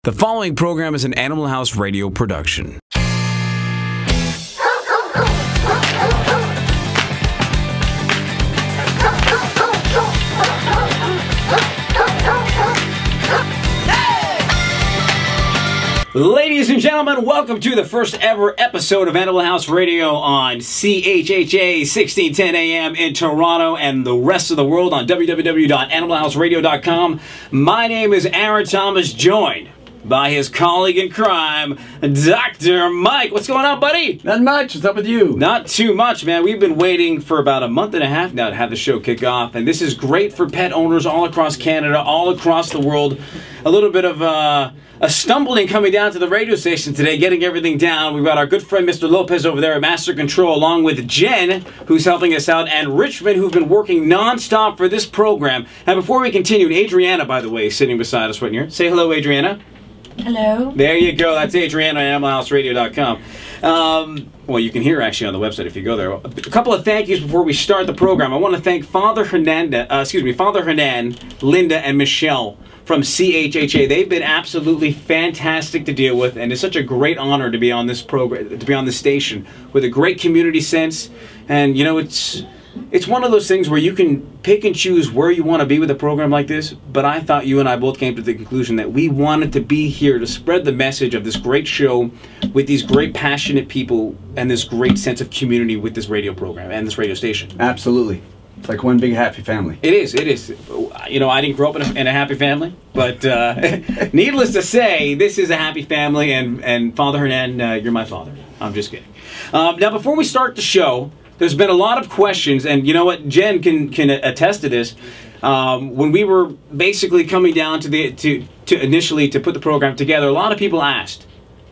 The following program is an Animal House Radio production. Ladies and gentlemen, welcome to the first ever episode of Animal House Radio on CHHA 1610 AM in Toronto and the rest of the world on www.animalhouseradio.com. My name is Aaron Thomas, joined by his colleague in crime, Dr. Mike. What's going on, buddy? Not much. What's up with you? Not too much, man. We've been waiting for about a month and a half now to have the show kick off, and this is great for pet owners all across Canada, all across the world. A little bit of a stumbling coming down to the radio station today, getting everything down. We've got our good friend Mr. Lopez over there at Master Control, along with Jen, who's helping us out, and Richmond, who've been working non-stop for this program. And before we continue, Adriana, by the way, is sitting beside us right here. Say hello, Adriana. Hello. There you go. That's Adriana on AnimalHouseRadio.com. Well, you can hear actually on the website if you go there. A couple of thank yous before we start the program. I want to thank Father Hernan, Linda, and Michelle from CHHA. They've been absolutely fantastic to deal with, and it's such a great honor to be on this program, to be on this station with a great community sense. And you know, it's one of those things where you can pick and choose where you want to be with a program like this, but I thought you and I both came to the conclusion that we wanted to be here to spread the message of this great show with these great passionate people and this great sense of community with this radio program and this radio station. Absolutely. It's like one big happy family. It is, it is. You know, I didn't grow up in a happy family, but needless to say, this is a happy family, and Father Hernan, you're my father. I'm just kidding. Now, before we start the show, there's been a lot of questions, and you know what, Jen can attest to this. When we were basically coming down to initially to put the program together, a lot of people asked,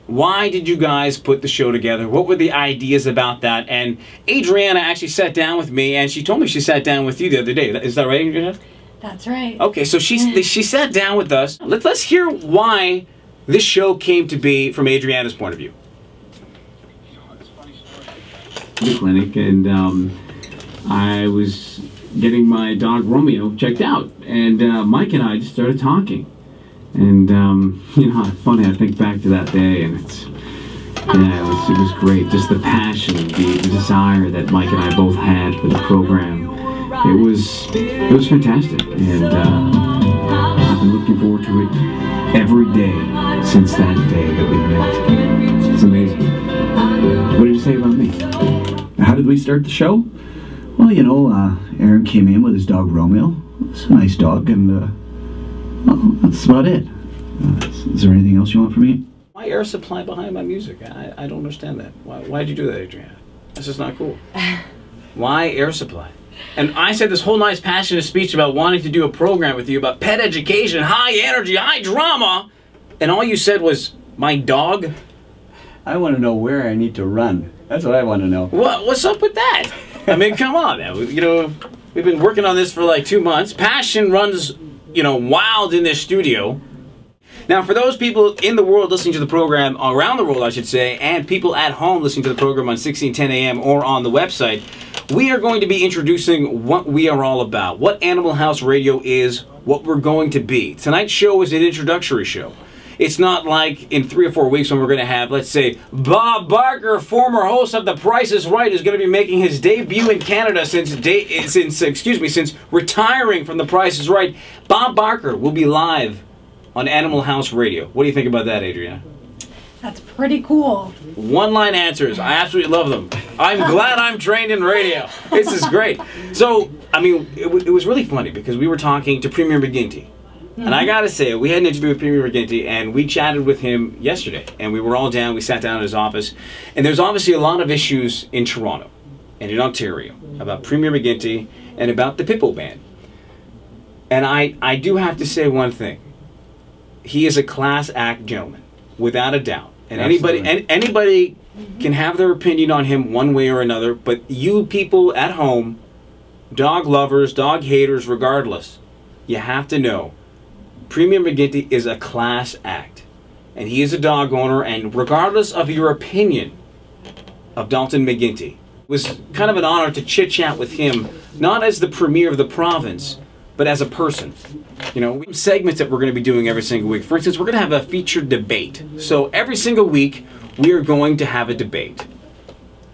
why did you guys put the show together? What were the ideas about that? And Adriana actually sat down with me, and she told me she sat down with you the other day. Is that right, Adriana? That's right. Okay, so she sat down with us. Let's hear why this show came to be from Adriana's point of view. The clinic, and I was getting my dog Romeo checked out, and Mike and I just started talking, and you know, it's funny, I think back to that day, and it was great, just the passion, the desire that Mike and I both had for the program. It was fantastic, and I've been looking forward to it every day since that day that we met. It's amazing. What did you say about me? How did we start the show? Well, you know, Aaron came in with his dog Romeo. It's a nice dog, and well, that's about it. Is there anything else you want from me? Why air supply behind my music? I don't understand that. Why'd you do that, Adriana? That's just not cool. Why air supply? And I said this whole nice passionate speech about wanting to do a program with you about pet education, high energy, high drama, and all you said was, my dog? I want to know where I need to run. That's what I want to know. What's up with that? I mean, come on, man. You know, we've been working on this for like 2 months. Passion runs, you know, wild in this studio. Now, for those people in the world listening to the program, around the world, I should say, and people at home listening to the program on 1610 AM or on the website, we are going to be introducing what we are all about, what Animal House Radio is, what we're going to be. Tonight's show is an introductory show. It's not like in 3 or 4 weeks when we're going to have, let's say, Bob Barker, former host of The Price is Right, is going to be making his debut in Canada since retiring from The Price is Right. Bob Barker will be live on Animal House Radio. What do you think about that, Adriana? That's pretty cool. One-line answers. I absolutely love them. I'm glad I'm trained in radio. This is great. So, I mean, it was really funny because we were talking to Premier McGinty. And I gotta say, we had an interview with Premier McGinty, and we chatted with him yesterday. And we were all down, we sat down in his office. And there's obviously a lot of issues in Toronto and in Ontario about Premier McGinty and about the Pitbull ban. And I do have to say one thing. He is a class act gentleman, without a doubt. And anybody can have their opinion on him one way or another, but you people at home, dog lovers, dog haters, regardless, you have to know Premier McGinty is a class act, and he is a dog owner, and regardless of your opinion of Dalton McGinty, it was kind of an honor to chit-chat with him, not as the premier of the province, but as a person. You know, we have segments that we're going to be doing every single week. For instance, we're going to have a featured debate. So every single week, we are going to have a debate.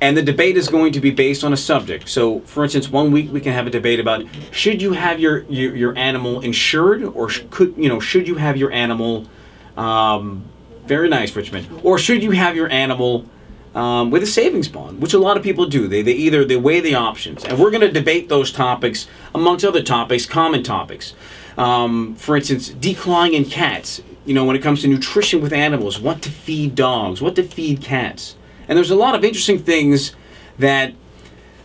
And the debate is going to be based on a subject. So, for instance, one week we can have a debate about should you have your animal insured, or should you have your animal, very nice, Richmond, or should you have your animal with a savings bond, which a lot of people do. They weigh the options, and we're going to debate those topics amongst other topics, common topics. For instance, declawing in cats. You know, when it comes to nutrition with animals, what to feed dogs, what to feed cats. And there's a lot of interesting things that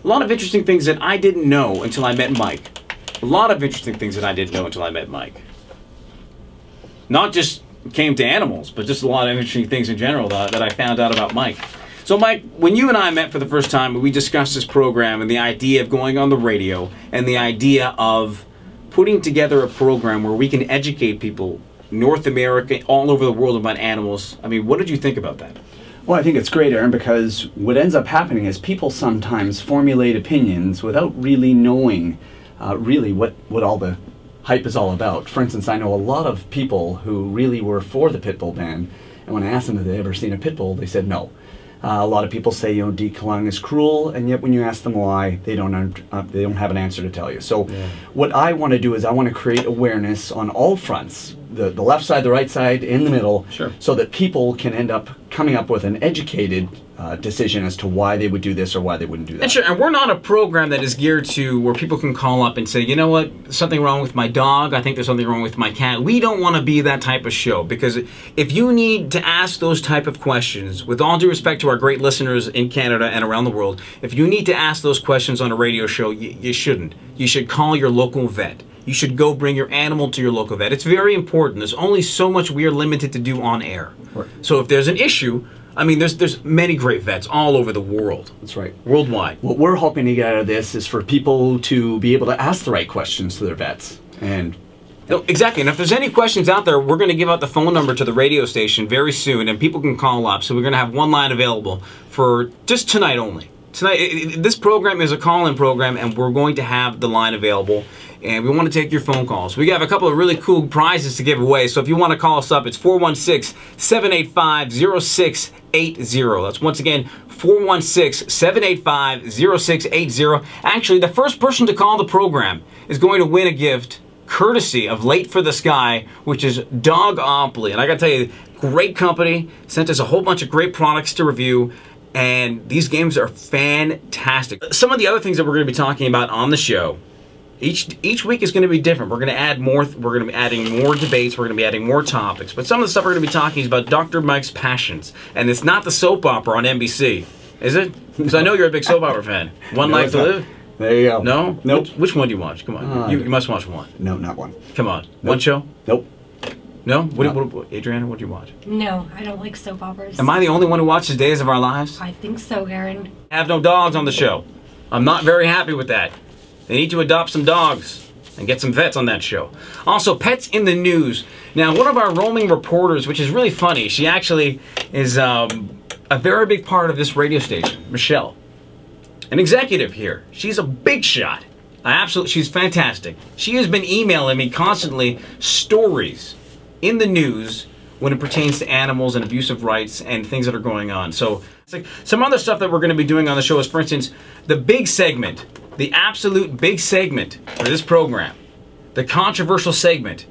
I didn't know until I met Mike. A lot of interesting things that I didn't know until I met Mike. Not just came to animals, but just a lot of interesting things in general that I found out about Mike. So Mike, when you and I met for the first time, we discussed this program and the idea of going on the radio and the idea of putting together a program where we can educate people, North America, all over the world, about animals. I mean, what did you think about that? Well, I think it's great, Aaron, because what ends up happening is people sometimes formulate opinions without really knowing really what all the hype is all about. For instance, I know a lot of people who really were for the pit bull ban, and when I asked them if they'd ever seen a pit bull, they said no. A lot of people say, you know, declawing is cruel, and yet when you ask them why, they don't have an answer to tell you. So what I want to do is I want to create awareness on all fronts, the left side, the right side, in the middle, so that people can end up coming up with an educated decision as to why they would do this or why they wouldn't do that. And sure, and we're not a program that is geared to where people can call up and say, you know what, something wrong with my dog, I think there's something wrong with my cat. We don't want to be that type of show, because if you need to ask those type of questions, with all due respect to our great listeners in Canada and around the world, if you need to ask those questions on a radio show, you shouldn't. You should call your local vet. You should go bring your animal to your local vet. It's very important. There's only so much we are limited to do on air. Right. So if there's an issue, I mean, there's many great vets all over the world. That's right. Worldwide. What we're hoping to get out of this is for people to be able to ask the right questions to their vets. And no, exactly. And if there's any questions out there, we're going to give out the phone number to the radio station very soon, and people can call up. So we're going to have one line available for just tonight only. Tonight, this program is a call-in program, and we're going to have the line available. And we want to take your phone calls. We have a couple of really cool prizes to give away. So if you want to call us up, it's 416-785-0680. That's once again 416-785-0680. Actually, the first person to call the program is going to win a gift courtesy of Late for the Sky, which is Dogopoly. And I got to tell you, great company, sent us a whole bunch of great products to review. And these games are fantastic. Some of the other things that we're going to be talking about on the show, each week is going to be different. We're going to add more. We're going to be adding more debates. We're going to be adding more topics. But some of the stuff we're going to be talking is about Dr. Mike's Passions, and it's not the soap opera on NBC, is it? Because I know you're a big soap opera fan. One Life to Live. There you go. No. Nope. Which one do you watch? Come on. You must watch one. No, not one. Come on. Nope. One show. Nope. No? What, Adriana, what do you watch? No, I don't like soap operas. Am I the only one who watches Days of Our Lives? I think so, Aaron. I have no dogs on the show. I'm not very happy with that. They need to adopt some dogs and get some vets on that show. Also, pets in the news. Now, one of our roaming reporters, which is really funny, she actually is a very big part of this radio station, Michelle. An executive here. She's a big shot. She's fantastic. She has been emailing me constantly stories in the news when it pertains to animals and abuse of rights and things that are going on. So, it's like some other stuff that we're going to be doing on the show is, for instance, the big segment, the absolute big segment for this program, the controversial segment,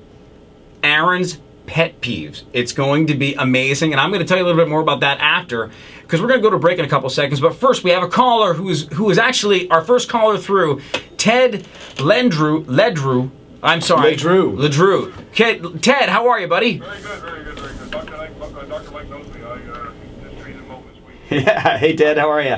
Aaron's Pet Peeves. It's going to be amazing, and I'm going to tell you a little bit more about that after, because we're going to go to break in a couple seconds. But first, we have a caller who is actually our first caller through, Ted Ledrew. I'm sorry. Ledrew. Ted, how are you, buddy? Very good, very good, very good. Dr. Mike knows me. I just treated him over this week. Yeah. Hey, Ted, how are you?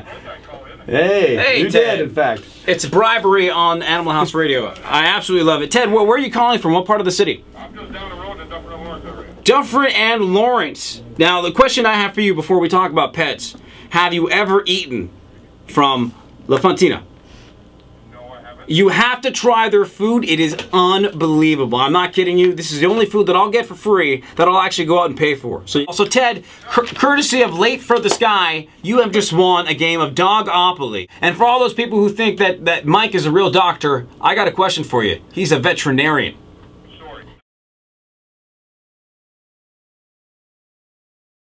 Hey, you Ted. did, in fact. It's bribery on Animal House Radio. I absolutely love it. Ted, where are you calling from? What part of the city? I'm just down the road in Dufferin and Lawrence area. Dufferin and Lawrence. Now, the question I have for you before we talk about pets, have you ever eaten from La Fontina? No, I haven't. You have to try their food. It is unbelievable. I'm not kidding you. This is the only food that I'll get for free that I'll actually go out and pay for. So, also, Ted, courtesy of Late for the Sky, you have just won a game of Dogopoly. And for all those people who think that Mike is a real doctor, I got a question for you. He's a veterinarian.